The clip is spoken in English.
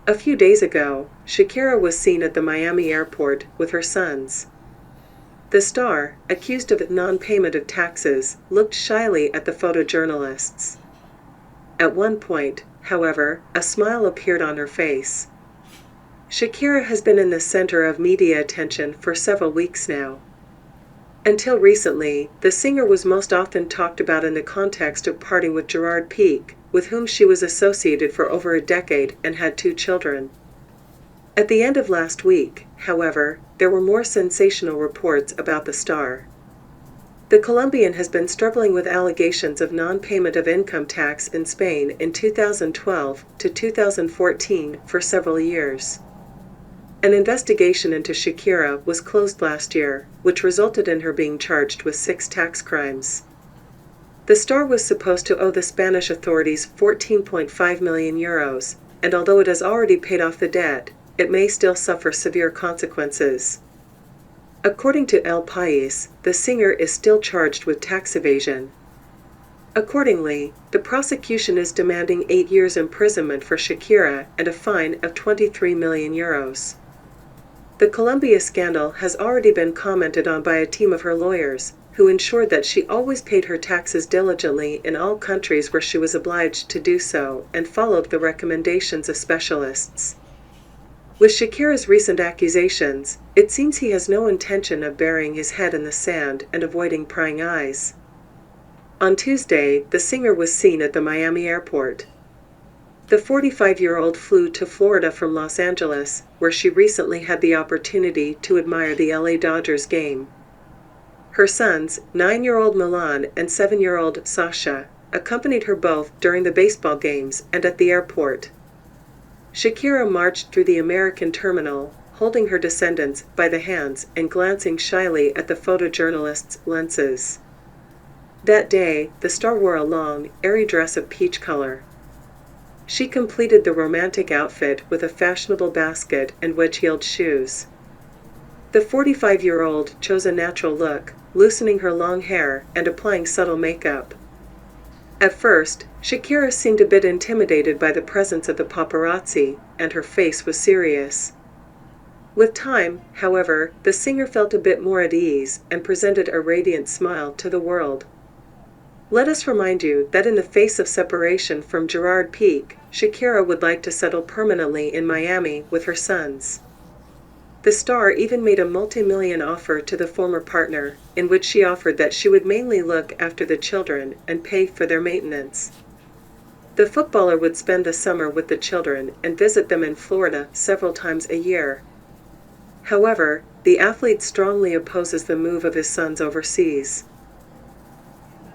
A few days ago, Shakira was seen at the Miami airport with her sons. The star, accused of non-payment of taxes, looked shyly at the photojournalists. At one point, however, a smile appeared on her face. Shakira has been in the center of media attention for several weeks now. Until recently, the singer was most often talked about in the context of parting with Gerard Piqué, with whom she was associated for over a decade and had 2 children. At the end of last week, however, there were more sensational reports about the star. The Colombian has been struggling with allegations of non-payment of income tax in Spain in 2012 to 2014 for several years. An investigation into Shakira was closed last year, which resulted in her being charged with 6 tax crimes. The star was supposed to owe the Spanish authorities 14.5 million euros, and although it has already paid off the debt, it may still suffer severe consequences. According to El País, the singer is still charged with tax evasion. Accordingly, the prosecution is demanding 8 years imprisonment for Shakira and a fine of 23 million euros. The Colombia scandal has already been commented on by a team of her lawyers, who ensured that she always paid her taxes diligently in all countries where she was obliged to do so and followed the recommendations of specialists. With Shakira's recent accusations, it seems he has no intention of burying his head in the sand and avoiding prying eyes. On Tuesday, the singer was seen at the Miami airport. The 45-year-old flew to Florida from Los Angeles, where she recently had the opportunity to admire the LA Dodgers game. Her sons, 9-year-old Milan and 7-year-old Sasha, accompanied her both during the baseball games and at the airport. Shakira marched through the American terminal, holding her descendants by the hands and glancing shyly at the photojournalists' lenses. That day, the star wore a long, airy dress of peach color. She completed the romantic outfit with a fashionable basket and wedge-heeled shoes. The 45-year-old chose a natural look, loosening her long hair and applying subtle makeup. At first, Shakira seemed a bit intimidated by the presence of the paparazzi, and her face was serious. With time, however, the singer felt a bit more at ease and presented a radiant smile to the world. Let us remind you that in the face of separation from Gerard Piqué, Shakira would like to settle permanently in Miami with her sons. The star even made a multi-million offer to the former partner, in which she offered that she would mainly look after the children and pay for their maintenance. The footballer would spend the summer with the children and visit them in Florida several times a year. However, the athlete strongly opposes the move of his sons overseas.